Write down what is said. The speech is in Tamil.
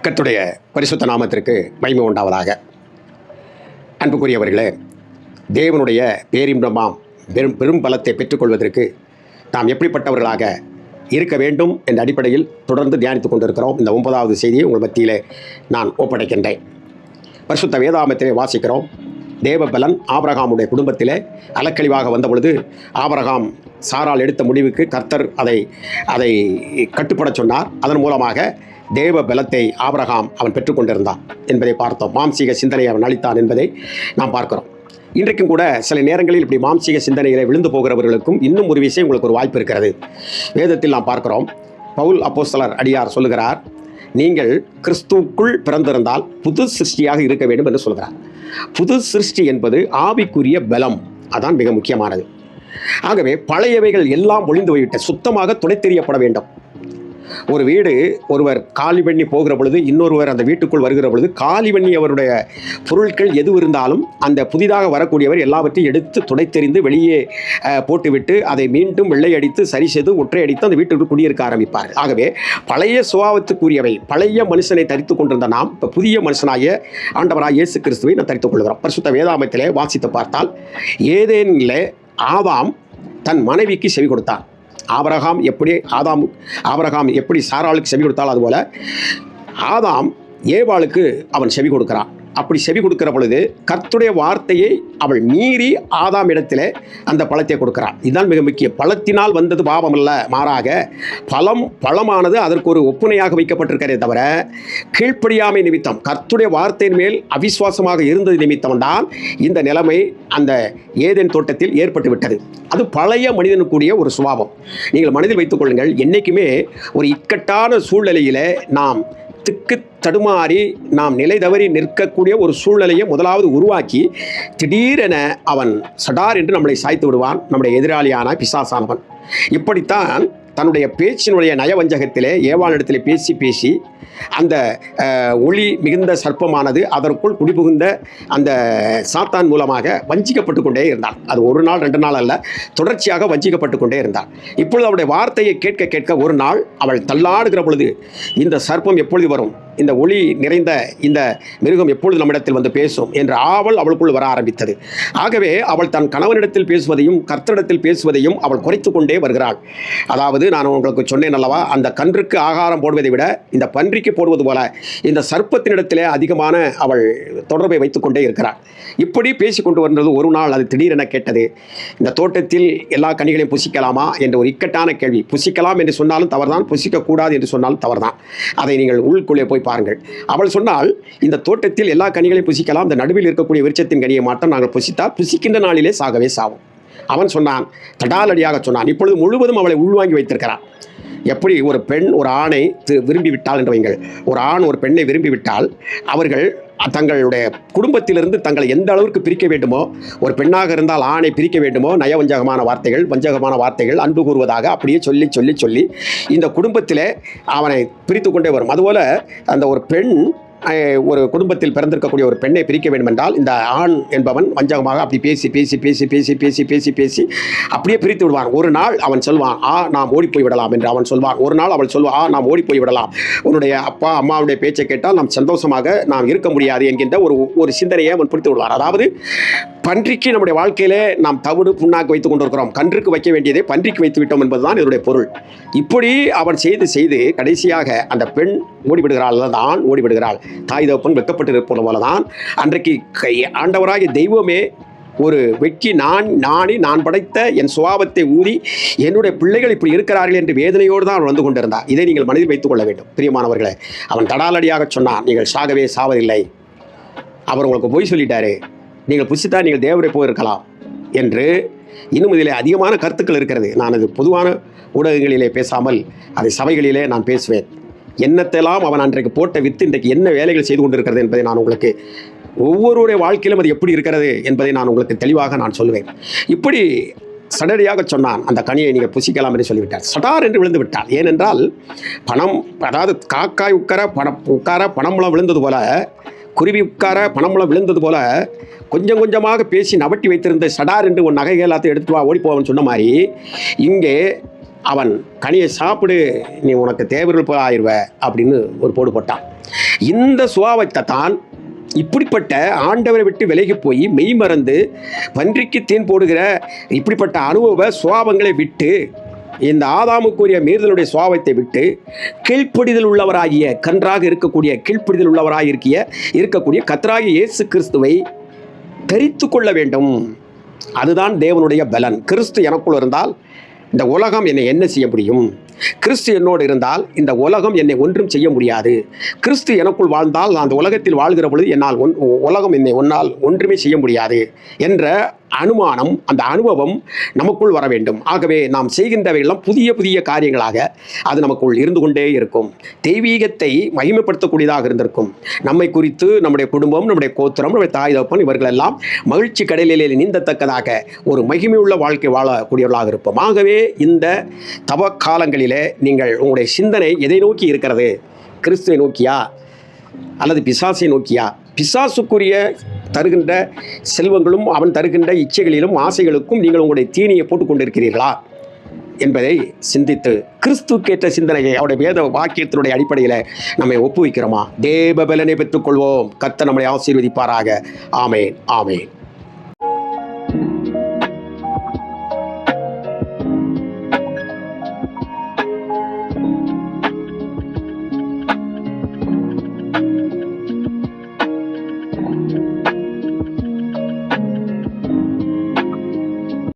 கர்த்தருடைய பரிசுத்த நாமத்திற்கு மகிமை உண்டாவதாக. அன்புக்குரியவர்களே, தேவனுடைய பேரின்பமாம் பெரும் பலத்தை பெற்றுக்கொள்வதற்கு நாம் எப்படிப்பட்டவர்களாக இருக்க வேண்டும் என்ற அடிப்படையில் தொடர்ந்து தியானித்துக் கொண்டிருக்கிறோம். இந்த 9வது செய்தியை உங்கள் மத்தியிலே நான் ஒப்படைக்கின்றேன். பரிசுத்த வேதாகமத்திலே வாசிக்கிறோம். தேவபலன் ஆபிரகாமுடைய குடும்பத்திலே அலக்கழிவாக வந்த பொழுது ஆபிரகாம் சாரால் எடுத்த முடிவுக்கு கர்த்தர் அதை கட்டுப்பட சொன்னார். அதன் மூலமாக தேவ பலத்தை ஆபிரகாம் அவன் பெற்றுக்கொண்டிருந்தான் என்பதை பார்த்தோம். மாம்சீக சிந்தனையை அவன் அளித்தான் என்பதை நாம் பார்க்கிறோம். இன்றைக்கும் கூட சில நேரங்களில் இப்படி மாம்சீக சிந்தனைகளை விழுந்து போகிறவர்களுக்கும் இன்னும் ஒரு விஷயம் உங்களுக்கு ஒரு வாய்ப்பு இருக்கிறது. வேதத்தில் நாம் பார்க்கிறோம். பவுல் அப்போஸ்தலர் அடியார் சொல்லுகிறார், நீங்கள் கிறிஸ்துவுக்குள் பிறந்திருந்தால் புது சிருஷ்டியாக இருக்க வேண்டும் என்று சொல்கிறார். புது சிருஷ்டி என்பது ஆவிக்குரிய பலம், அதான் மிக முக்கியமானது. ஆகவே பழையவைகள் எல்லாம் ஒளிந்து போய்விட்ட சுத்தமாக துடை தெரியப்பட வேண்டும். ஒரு வீடு ஒருவர் காலி பண்ணி போகிற பொழுது இன்னொருவர் அந்த வீட்டுக்குள் வருகிற பொழுது காலி பண்ணி அவருடைய பொருட்கள் எது இருந்தாலும் அந்த புதிதாக வரக்கூடியவர் எல்லாவற்றையும் எடுத்து துடைத்தெறிந்து வெளியே போட்டுவிட்டு அதை மீண்டும் வெள்ளை அடித்து சரி செய்து ஒற்றை அடித்து அந்த வீட்டுக்குள் குடியிருக்க ஆரம்பிப்பார்கள். ஆகவே பழைய சுபாவத்துக்குரியவை பழைய மனுஷனை தரித்து கொண்டிருந்த நாம் இப்போ புதிய மனுஷனாகிய ஆண்டவராக இயேசு கிறிஸ்துவை நாம் தரித்துக் கொள்கிறோம். பரிசுத்த வேதாகமத்திலே வாசித்து பார்த்தால் ஏதேனிலே ஆதாம் தன் மனைவிக்கு செவி கொடுத்தான். ஆபிரகாம் எப்படி சாராளுக்கு செவி கொடுத்தாலும் அதுபோல ஆதாம் ஏவாளுக்கு அவன் செவி கொடுக்கிறான். அப்படி செவி கொடுக்கிற பொழுது கர்த்தருடைய வார்த்தையை அவள் மீறி ஆதாம் இடத்திலே அந்த பழத்தை கொடுக்கிறான். இதுதான் மிக முக்கியம். பழத்தினால் வந்தது பாவம் அல்ல, மாறாக பழமானது அதற்கு ஒரு ஒப்புணையாக வைக்கப்பட்டிருக்கிறதே தவிர கீழ்ப்படியாமை நிமித்தம் கர்த்தருடைய வார்த்தையின் மேல் அவிசுவாசமாக இருந்தது நிமித்தம்தான் இந்த நிலைமை அந்த ஏதேன் தோட்டத்தில் ஏற்பட்டு விட்டது. அது பழைய மனிதனுக்குரிய ஒரு சுபாவம். நீங்கள் மனதில் வைத்துக் கொள்ளுங்கள். என்றைக்குமே ஒரு இக்கட்டான சூழ்நிலையில் நாம் திக்கு தடுமாறி நாம் நிலை தவறி நிற்கக்கூடிய ஒரு சூழ்நிலையை முதலாவது உருவாக்கி திடீரென அவன் சடார் என்று நம்மளை சாய்த்து விடுவான், நம்முடைய எதிராளியான பிசாசானவன். இப்படித்தான் தன்னுடைய பேச்சினுடைய நயவஞ்சகத்திலே ஏவாளிடத்திலே பேசி அந்த ஒளி மிகுந்த சர்ப்பமானது அதற்குள் குடிபுகுந்த அந்த சாத்தான் மூலமாக வஞ்சிக்கப்பட்டு கொண்டே இருந்தான். அது ஒரு நாள் 2 நாள் அல்ல, தொடர்ச்சியாக வஞ்சிக்கப்பட்டு கொண்டே இருந்தான். இப்பொழுது அவளுடைய வார்த்தையை கேட்க ஒரு நாள் அவள் தள்ளாடுகிற பொழுது இந்த சர்ப்பம் எப்பொழுது வரும், இந்த ஒளி நிறைந்த இந்த மிருகம் எப்பொழுது நம்மிடத்தில் வந்து பேசும் என்ற ஆவல் அவளுக்குள் வர ஆரம்பித்தது. ஆகவே அவள் தன் கணவனிடத்தில் பேசுவதையும் கர்த்தரிடத்தில் பேசுவதையும் அவள் குறைத்து கொண்டே வருகிறாள். அதாவது நான் உங்களுக்கு சொன்னேன் அல்லவா, அந்த கன்றுக்கு ஆகாரம் போடுவதை விட இந்த பன்றிக்கு போடுவது போல இந்த சர்ப்பத்தினிடத்திலே அதிகமான அவள் தொடர்பை வைத்துக் கொண்டே இருக்கிறாள். இப்படி பேசிக்கொண்டு வந்தது ஒரு நாள் அது திடீரென கேட்டது, இந்த தோட்டத்தில் எல்லா கனிகளையும் புசிக்கலாமா என்ற ஒரு இக்கட்டான கேள்வி. புசிக்கலாம் என்று சொன்னாலும் தவறுதான், புசிக்கக்கூடாது என்று சொன்னாலும் தவறுதான். அதை நீங்கள் உள்ளுக்குள்ளே போய் பாருங்கள். அவள் சொன்னால், இந்த தோட்டத்தில் எல்லா கனிகளையும் புசிக்கலாம், இந்த நடுவில் இருக்கக்கூடிய விருட்சத்தின் கனியை மாற்றம் நாங்கள் புசித்தால் புசிக்கின்ற நாளிலே சாகவே சாவும். அவன் சொன்னான், தடாலடியாக சொன்னான். இப்பொழுது முழுவதும் அவளை உள்வாங்கி வைத்திருக்கிறான். எப்படி ஒரு பெண் ஒரு ஆணை விரும்பிவிட்டால் என்று வைங்கள், ஒரு ஆண் ஒரு பெண்ணை விரும்பிவிட்டால் அவர்கள் தங்களுடைய குடும்பத்திலிருந்து தங்களை எந்த அளவிற்கு பிரிக்க வேண்டுமோ, ஒரு பெண்ணாக இருந்தால் ஆணை பிரிக்க வேண்டுமோ, நயவஞ்சகமான வார்த்தைகள் வஞ்சகமான வார்த்தைகள் அன்பு கூறுவதாக அப்படியே சொல்லி இந்த குடும்பத்திலே அவனை பிரித்து கொண்டே வரும். அதுபோல் அந்த ஒரு பெண் ஒரு குடும்பத்தில் பிறந்திருக்கக்கூடிய ஒரு பெண்ணை பிரிக்க வேண்டும் என்றால் இந்த ஆண் என்பவன் வஞ்சகமாக அப்படி பேசி அப்படியே பிரித்து விடுவான். ஒரு நாள் அவன் சொல்வான், நாம் ஓடி போய் விடலாம் என்று அவன் சொல்வான். ஒரு நாள் அவள் சொல்வா, நாம் ஓடி போய் விடலாம், உன்னுடைய அப்பா அம்மாவுடைய பேச்சை கேட்டால் நாம் சந்தோஷமாக நாம் இருக்க முடியாது என்கின்ற ஒரு சிந்தனையை அவன் பிடித்து விடுவான். அதாவது பன்றிக்கு நம்முடைய வாழ்க்கையிலே நாம் தவிடு புண்ணாக்கு வைத்துக் கொண்டிருக்கிறோம், கன்றுக்கு வைக்க வேண்டியதை பன்றிக்கு வைத்து விட்டோம் என்பதுதான் இதனுடைய பொருள். இப்படி அவன் செய்து கடைசியாக அந்த பெண் ஓடிவிடுகிறாள், அந்த ஆண் ஓடிவிடுகிறாள். தாய் தகப்பன் வெட்கப்பட்டிருப்பது போலதான் அன்றைக்கு ஆண்டவராகிய தெய்வமே ஒரு வெட்கி நான் படைத்த என் சுபாவத்தை ஊறி என்னுடைய பிள்ளைகள் இப்படி இருக்கிறார்கள் என்று வேதனையோடு தான் அவன் வந்து கொண்டிருந்தார். இதை நீங்கள் மனதில் வைத்துக் கொள்ள வேண்டும் பிரியமானவர்களே. அவன் தடாலடியாக சொன்னான், நீங்கள் சாகவே சாவதில்லை, அவர் உங்களுக்கு பொய் சொல்லிட்டாரு, நீங்கள் புசித்தா நீங்கள் தேவரை போயிருக்கலாம் என்று. இன்னும் இதில் அதிகமான கருத்துக்கள் இருக்கிறது. நான் அது பொதுவான ஊடகங்களிலே பேசாமல் அதை சபைகளிலே நான் பேசுவேன். என்னத்தெல்லாம் அவன் அன்றைக்கு போட்ட வித்து இன்றைக்கு என்ன வேலைகள் செய்து கொண்டிருக்கிறது என்பதை நான் உங்களுக்கு ஒவ்வொருவருடைய வாழ்க்கையிலும் அது எப்படி இருக்கிறது என்பதை நான் உங்களுக்கு தெளிவாக நான் சொல்லுவேன். இப்படி சடடியாக சொன்னான், அந்த கனியை நீங்கள் புசிக்கலாம் என்று சொல்லிவிட்டார். சடார் என்று விழுந்து விட்டார். ஏனென்றால் அதாவது காக்காய் உட்கார பனம்பழம் விழுந்தது போல, குருவி உட்கார பனம்பழம் விழுந்தது போல கொஞ்சம் கொஞ்சமாக பேசி நவட்டி வைத்திருந்த சடார் என்று ஒரு நகை எல்லாத்தையும் எடுத்து வா ஓடி போவன்னு சொன்ன மாதிரி இங்கே அவன் கனியை சாப்பிடு, நீ உனக்கு தேவர்கள் போல் ஆயிடுவ அப்படின்னு ஒரு போடு போட்டான். இந்த சுபாவத்தை தான் இப்படிப்பட்ட ஆண்டவரை விட்டு விலகி போய் மெய் மறந்து பன்றிக்கு தேன் போடுகிற இப்படிப்பட்ட அனுபவ சுபாவங்களை விட்டு, இந்த ஆதாமுக்குரிய மீறுதலுடைய சுபாவத்தை விட்டு கீழ்ப்படிதல் உள்ளவராகிய கன்றாக இருக்கக்கூடிய கீழ்ப்படிதல் இருக்கக்கூடிய கர்த்தராகிய இயேசு கிறிஸ்துவை தரித்து கொள்ள வேண்டும். அதுதான் தேவனுடைய பலன். கிறிஸ்து எனக்குள் இருந்தால் இந்த உலகம் என்னை என்ன செய்ய முடியும்? கிறிஸ்து என்னோடு இருந்தால் இந்த உலகம் என்னை ஒன்றும் செய்ய முடியாது. கிறிஸ்து எனக்குள் வாழ்ந்தால் நான் அந்த உலகத்தில் வாழ்கிற பொழுது உலகம் என்னை ஒன்றுமே செய்ய முடியாது என்ற அனுமானம், அந்த அனுபவம் நமக்குள் வர வேண்டும். ஆகவே நாம் செய்கின்றவையெல்லாம் புதிய புதிய காரியங்களாக அது நமக்குள் இருந்து கொண்டே இருக்கும். தெய்வீகத்தை மகிமைப்படுத்தக்கூடியதாக இருந்திருக்கும். நம்மை குறித்து நம்முடைய குடும்பம், நம்முடைய கோத்திரம், நம்முடைய தாய் தகப்பன் இவர்களெல்லாம் மகிழ்ச்சி கடலிலே நீந்தத்தக்கதாக ஒரு மகிமையுள்ள வாழ்க்கை வாழக்கூடியவர்களாக இருப்போம். ஆகவே இந்த தவ காலங்களிலே நீங்கள் உங்களுடைய சிந்தனை எதை நோக்கி இருக்கிறது? கிறிஸ்துவை நோக்கியா அல்லது பிசாசை நோக்கியா? பிசாசுக்குரிய தருகின்ற செல்வங்களும் அவன் தருகின்ற இச்சைகளிலும் ஆசைகளுக்கும் நீங்கள் உங்களுடைய தீனியை போட்டுக்கொண்டிருக்கிறீர்களா என்பதை சிந்தித்து கிறிஸ்துக்கேற்ற சிந்தனையை அவருடைய வேத வாக்கியத்தினுடைய அடிப்படையில் நம்மை ஒப்புவிக்கிறோமா? தேவ பலனை பெற்றுக்கொள்வோம். கர்த்தர் நம்மை ஆசீர்வதிப்பாராக. ஆமேன், ஆமேன்.